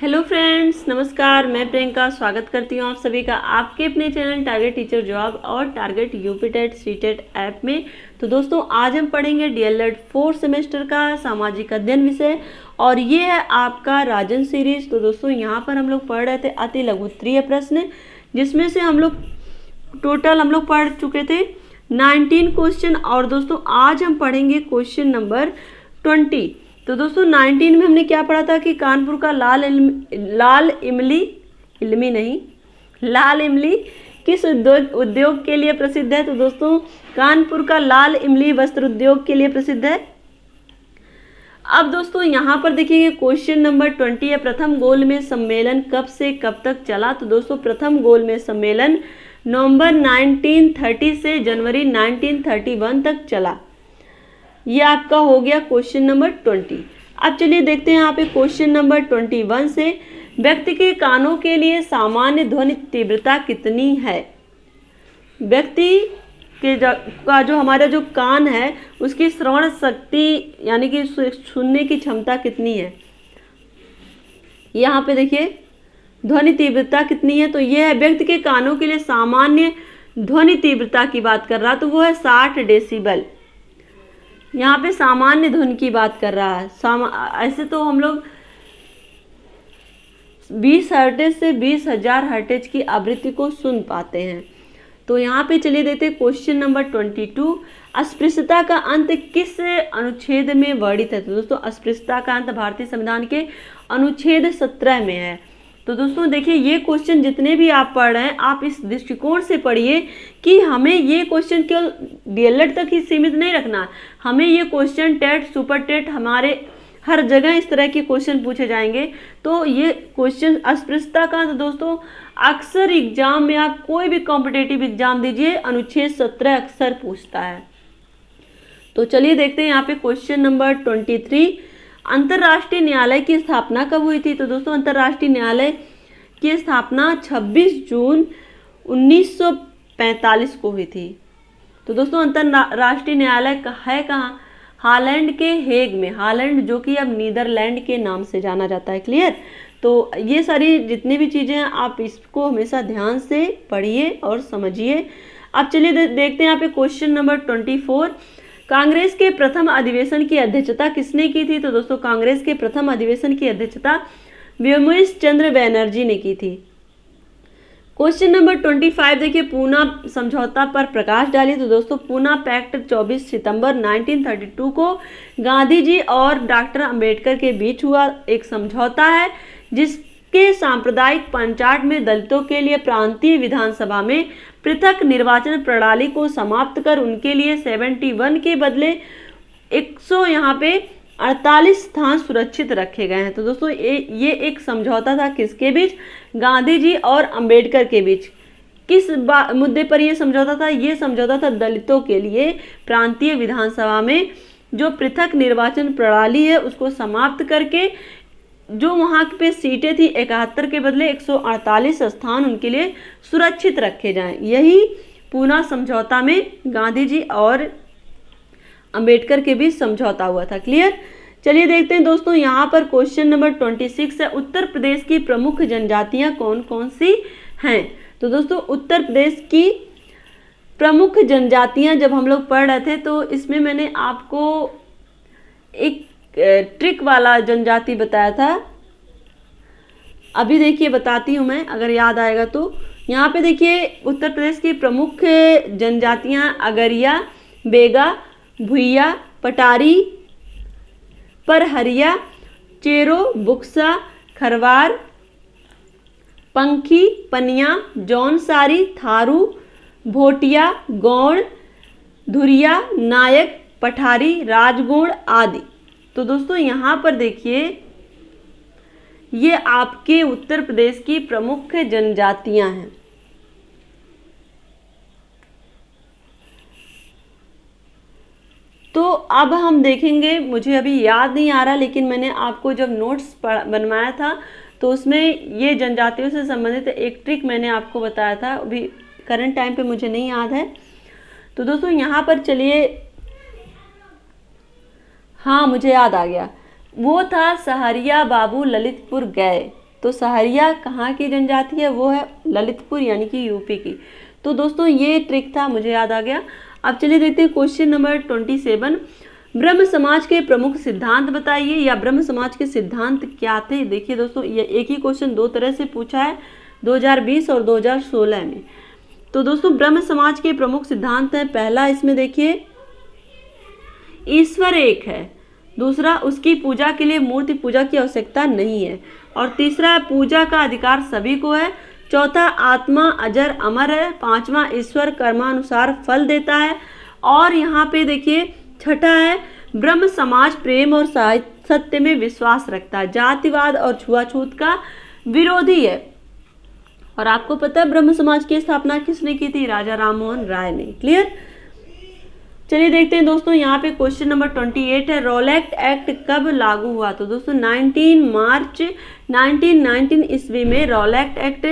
Hello friends, नमस्कार। मैं प्रियंका स्वागत करती हूँ आप सभी का आपके अपने चैनल टारगेट टीचर जॉब और target UP TET C TET app में। तो दोस्तों, आज हम पढ़ेंगे डीएलएड 4th सेमेस्टर का सामाजिक अध्ययन विषय और ये है आपका राजन सीरीज। तो दोस्तों, यहाँ पर हम लोग पढ़ रहे थे अति लघुत्तरीय प्रश्न, जिसमें से हम लोग पढ़ चुके थे 19 क्वेश्चन। और दोस्तों, आज हम पढ़ेंगे क्वेश्चन नंबर 20। तो दोस्तों, 19 में हमने क्या पढ़ा था कि कानपुर का लाल इमली किस उद्योग के लिए प्रसिद्ध है। तो दोस्तों, कानपुर का लाल इमली वस्त्र उद्योग के लिए प्रसिद्ध है। अब दोस्तों, यहाँ पर देखिए क्वेश्चन नंबर 20 है, प्रथम गोल में सम्मेलन कब से कब तक चला। तो दोस्तों, प्रथम गोल में सम्मेलन नवंबर 1930 से जनवरी 1931 तक चला। ये आपका हो गया क्वेश्चन नंबर 20। अब चलिए देखते हैं यहाँ पे क्वेश्चन नंबर 21 से, व्यक्ति के कानों के लिए सामान्य ध्वनि तीव्रता कितनी है। व्यक्ति के जो हमारा जो कान है उसकी श्रवण शक्ति यानी कि सुनने की क्षमता कितनी है। यहाँ पे देखिए ध्वनि तीव्रता कितनी है। तो ये है व्यक्ति के कानों के लिए सामान्य ध्वनि तीव्रता की बात कर रहा, तो वो है 60 डेसिबल। यहाँ पे सामान्य ध्वनि की बात कर रहा है। ऐसे तो हम लोग 20 हर्ट्ज से 20,000 हर्ट्ज की आवृत्ति को सुन पाते हैं। तो यहाँ पे चलिए देखते हैं क्वेश्चन नंबर 22, अस्पृश्यता का अंत किस अनुच्छेद में वर्णित है। तो दोस्तों, अस्पृश्यता का अंत भारतीय संविधान के अनुच्छेद 17 में है। तो दोस्तों देखिए, ये क्वेश्चन जितने भी आप पढ़ रहे हैं आप इस दृष्टिकोण से पढ़िए कि हमें ये क्वेश्चन केवल डीएलएड तक ही सीमित नहीं रखना। हमें ये क्वेश्चन टेट, सुपर टेट, हमारे हर जगह इस तरह के क्वेश्चन पूछे जाएंगे। तो ये क्वेश्चन अस्पृश्यता का तो दोस्तों अक्सर एग्जाम में आप कोई भी कॉम्पिटेटिव एग्जाम दीजिए, अनुच्छेद 17 अक्सर पूछता है। तो चलिए देखते हैं यहाँ पे क्वेश्चन नंबर 23, अंतर्राष्ट्रीय न्यायालय की स्थापना कब हुई थी। तो दोस्तों, अंतर्राष्ट्रीय न्यायालय की स्थापना 26 जून 1945 को हुई थी। तो दोस्तों, अंतर्राष्ट्रीय न्यायालय है कहाँ? हॉलैंड के हेग में। हॉलैंड जो कि अब नीदरलैंड के नाम से जाना जाता है। क्लियर? तो ये सारी जितनी भी चीज़ें हैं आप इसको हमेशा ध्यान से पढ़िए और समझिए। अब चलिए देखते हैं यहाँ पे क्वेश्चन नंबर 24, कांग्रेस के प्रथम अधिवेशन की अध्यक्षता किसने की थी। तो दोस्तों, कांग्रेस के प्रथम अधिवेशन की अध्यक्षता व्योमेश चंद्र बैनर्जी ने की थी। क्वेश्चन नंबर 25 देखिए, पूना समझौता पर प्रकाश डालिए। तो दोस्तों, पूना पैक्ट 24 सितंबर 1932 को गांधी जी और डॉक्टर अंबेडकर के बीच हुआ एक समझौता है, जिसके सांप्रदायिक पंचायत में दलितों के लिए प्रांतीय विधानसभा में पृथक निर्वाचन प्रणाली को समाप्त कर उनके लिए 71 के बदले 100 यहाँ पे 48 स्थान सुरक्षित रखे गए हैं। तो दोस्तों, ये एक समझौता था किसके बीच? गांधी जी और अंबेडकर के बीच। किस मुद्दे पर यह समझौता था? ये समझौता था दलितों के लिए प्रांतीय विधानसभा में जो पृथक निर्वाचन प्रणाली है उसको समाप्त करके जो वहाँ पे सीटें थी 71 के बदले 148 स्थान उनके लिए सुरक्षित रखे जाएं। यही पूना समझौता में गांधी जी और अंबेडकर के बीच समझौता हुआ था। क्लियर? चलिए देखते हैं दोस्तों, यहाँ पर क्वेश्चन नंबर 26 है, उत्तर प्रदेश की प्रमुख जनजातियाँ कौन कौन सी हैं। तो दोस्तों, उत्तर प्रदेश की प्रमुख जनजातियाँ जब हम लोग पढ़ रहे थे तो इसमें मैंने आपको एक ट्रिक वाला जनजाति बताया था। अभी देखिए बताती हूँ मैं, अगर याद आएगा तो। यहाँ पे देखिए उत्तर प्रदेश की प्रमुख जनजातियाँ अगरिया, बेगा, भुइया, पटारी, परहरिया, चेरो, बुक्सा, खरवार, पंखी, पनिया, जौनसारी, थारू, भोटिया, गौड़, धुरिया, नायक, पठारी, राजगौड़ आदि। तो दोस्तों, यहाँ पर देखिए ये आपके उत्तर प्रदेश की प्रमुख जनजातियां हैं। तो अब हम देखेंगे, मुझे अभी याद नहीं आ रहा लेकिन मैंने आपको जब नोट्स बनवाया था तो उसमें ये जनजातियों से संबंधित एक ट्रिक मैंने आपको बताया था, अभी करंट टाइम पे मुझे नहीं याद है। तो दोस्तों, यहाँ पर चलिए, हाँ मुझे याद आ गया, वो था सहरिया बाबू ललितपुर गए। तो सहरिया कहाँ की जनजाति है, वो है ललितपुर यानी कि यूपी की। तो दोस्तों ये ट्रिक था, मुझे याद आ गया। अब चलिए देखते हैं क्वेश्चन नंबर 27। ब्रह्म समाज के प्रमुख सिद्धांत बताइए, या ब्रह्म समाज के सिद्धांत क्या थे। देखिए दोस्तों, ये एक ही क्वेश्चन दो तरह से पूछा है, 2020 और 2016 में। तो दोस्तों ब्रह्म समाज के प्रमुख सिद्धांत है, पहला इसमें देखिए ईश्वर एक है, दूसरा उसकी पूजा के लिए मूर्ति पूजा की आवश्यकता नहीं है, और तीसरा पूजा का अधिकार सभी को है, चौथा आत्मा अजर अमर है, पांचवा ईश्वर कर्मानुसार फल देता है, और यहाँ पे देखिए छठा है ब्रह्म समाज प्रेम और सत्य में विश्वास रखता है, जातिवाद और छुआछूत का विरोधी है। और आपको पता है ब्रह्म समाज की स्थापना किसने की थी, राजा राममोहन राय ने। क्लियर। चलिए देखते हैं दोस्तों, यहाँ पे क्वेश्चन नंबर 28 है, रॉलेट एक्ट कब लागू हुआ। तो दोस्तों 19 मार्च 1919 ईस्वी में रॉलेट एक्ट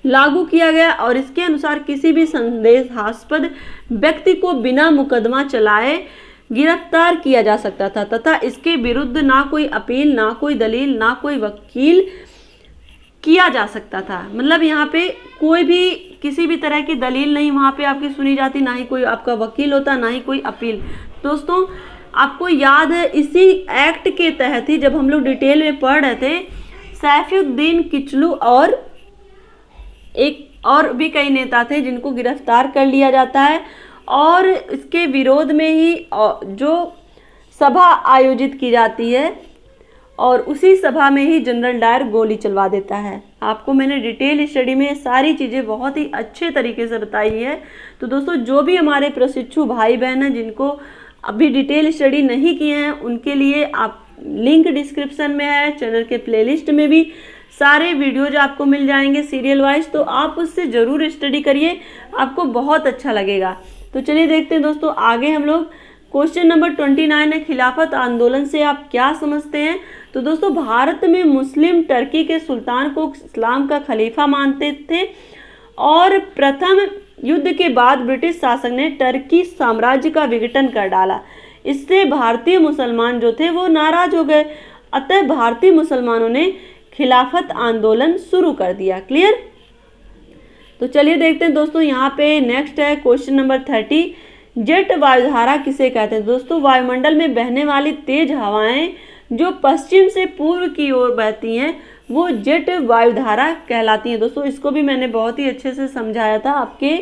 लागू किया गया, और इसके अनुसार किसी भी संदेहास्पद व्यक्ति को बिना मुकदमा चलाए गिरफ्तार किया जा सकता था, तथा इसके विरुद्ध ना कोई अपील, ना कोई दलील, ना कोई वकील किया जा सकता था। मतलब यहाँ पे कोई भी किसी भी तरह की दलील नहीं वहाँ पे आपकी सुनी जाती, ना ही कोई आपका वकील होता, ना ही कोई अपील। दोस्तों आपको याद है इसी एक्ट के तहत ही जब हम लोग डिटेल में पढ़ रहे थे, सैफुद्दीन किचलू और एक और भी कई नेता थे जिनको गिरफ्तार कर लिया जाता है, और इसके विरोध में ही जो सभा आयोजित की जाती है, और उसी सभा में ही जनरल डायर गोली चलवा देता है। आपको मैंने डिटेल स्टडी में सारी चीज़ें बहुत ही अच्छे तरीके से बताई है। तो दोस्तों जो भी हमारे प्रशिक्षु भाई बहन हैं जिनको अभी डिटेल स्टडी नहीं किए हैं, उनके लिए आप लिंक डिस्क्रिप्शन में है, चैनल के प्लेलिस्ट में भी सारे वीडियोज आपको मिल जाएंगे सीरियल वाइज, तो आप उससे ज़रूर स्टडी करिए, आपको बहुत अच्छा लगेगा। तो चलिए देखते हैं दोस्तों आगे हम लोग। क्वेश्चन नंबर 29 है, खिलाफत आंदोलन से आप क्या समझते हैं। तो दोस्तों भारत में मुस्लिम टर्की के सुल्तान को इस्लाम का खलीफा मानते थे, और प्रथम युद्ध के बाद ब्रिटिश शासक ने टर्की साम्राज्य का विघटन कर डाला। इससे भारतीय मुसलमान जो थे वो नाराज हो गए, अतः भारतीय मुसलमानों ने खिलाफत आंदोलन शुरू कर दिया। क्लियर। तो चलिए देखते हैं दोस्तों, यहाँ पे नेक्स्ट है क्वेश्चन नंबर 30, जेट वायुधारा किसे कहते हैं। दोस्तों वायुमंडल में बहने वाली तेज हवाएं जो पश्चिम से पूर्व की ओर बहती हैं वो जेट वायुधारा कहलाती हैं। दोस्तों इसको भी मैंने बहुत ही अच्छे से समझाया था आपके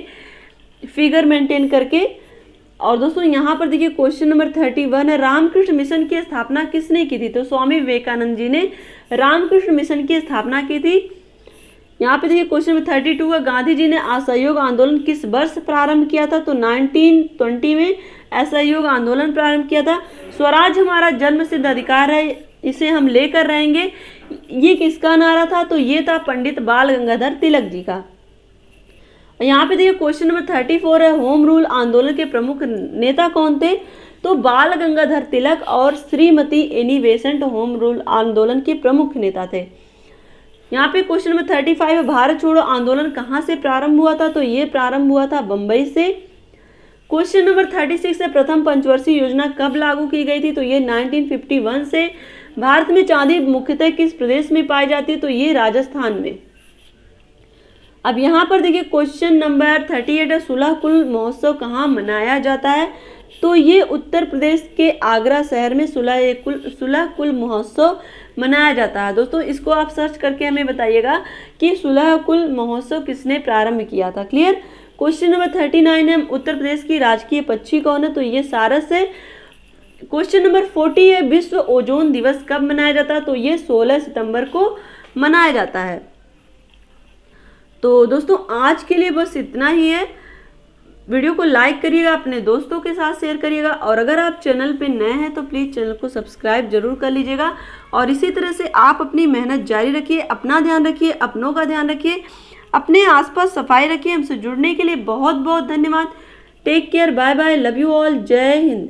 फिगर मेंटेन करके। और दोस्तों यहाँ पर देखिए क्वेश्चन नंबर 31 है, रामकृष्ण मिशन की स्थापना किसने की थी। तो स्वामी विवेकानंद जी ने रामकृष्ण मिशन की स्थापना की थी। यहाँ पे देखिए क्वेश्चन नंबर 32 है, गांधी जी ने असहयोग आंदोलन किस वर्ष प्रारंभ किया था। तो 1920 में असहयोग आंदोलन प्रारंभ किया था। स्वराज हमारा जन्म सिद्ध अधिकार है, इसे हम लेकर रहेंगे, ये किसका नारा था। तो ये था पंडित बाल गंगाधर तिलक जी का। यहाँ पे देखिए क्वेश्चन नंबर 34 है, होम रूल आंदोलन के प्रमुख नेता कौन थे। तो बाल गंगाधर तिलक और Shrimati Annie Besant home rule आंदोलन के प्रमुख नेता थे। यहाँ पे क्वेश्चन नंबर 35, भारत छोड़ो आंदोलन कहाँ से प्रारंभ हुआ था। तो ये प्रारंभ हुआ था बम्बई से। क्वेश्चन नंबर 36 है, प्रथम पंचवर्षीय योजना कब लागू की गई थी। तो ये 1951 से। भारत में चांदी मुख्यतः किस प्रदेश में पाई जाती है। तो ये राजस्थान में। अब यहाँ पर देखिए क्वेश्चन नंबर 38 है, सुलह कुल महोत्सव कहाँ मनाया जाता है। तो ये उत्तर प्रदेश के आगरा शहर में सुलह कुल महोत्सव मनाया जाता है। दोस्तों इसको आप सर्च करके हमें बताइएगा कि सुलह कुल महोत्सव किसने प्रारंभ किया था। क्लियर। क्वेश्चन नंबर 39 है, उत्तर प्रदेश की राजकीय पक्षी कौन है। तो ये सारस है। क्वेश्चन नंबर 40 है, विश्व ओजोन दिवस कब मनाया जाता है। तो ये 16 सितंबर को मनाया जाता है। तो दोस्तों आज के लिए बस इतना ही है। वीडियो को लाइक करिएगा, अपने दोस्तों के साथ शेयर करिएगा, और अगर आप चैनल पे नए हैं तो प्लीज़ चैनल को सब्सक्राइब जरूर कर लीजिएगा। और इसी तरह से आप अपनी मेहनत जारी रखिए, अपना ध्यान रखिए, अपनों का ध्यान रखिए, अपने आसपास सफाई रखिए। हमसे जुड़ने के लिए बहुत बहुत धन्यवाद। Take care, bye bye, love you all, जय हिंद।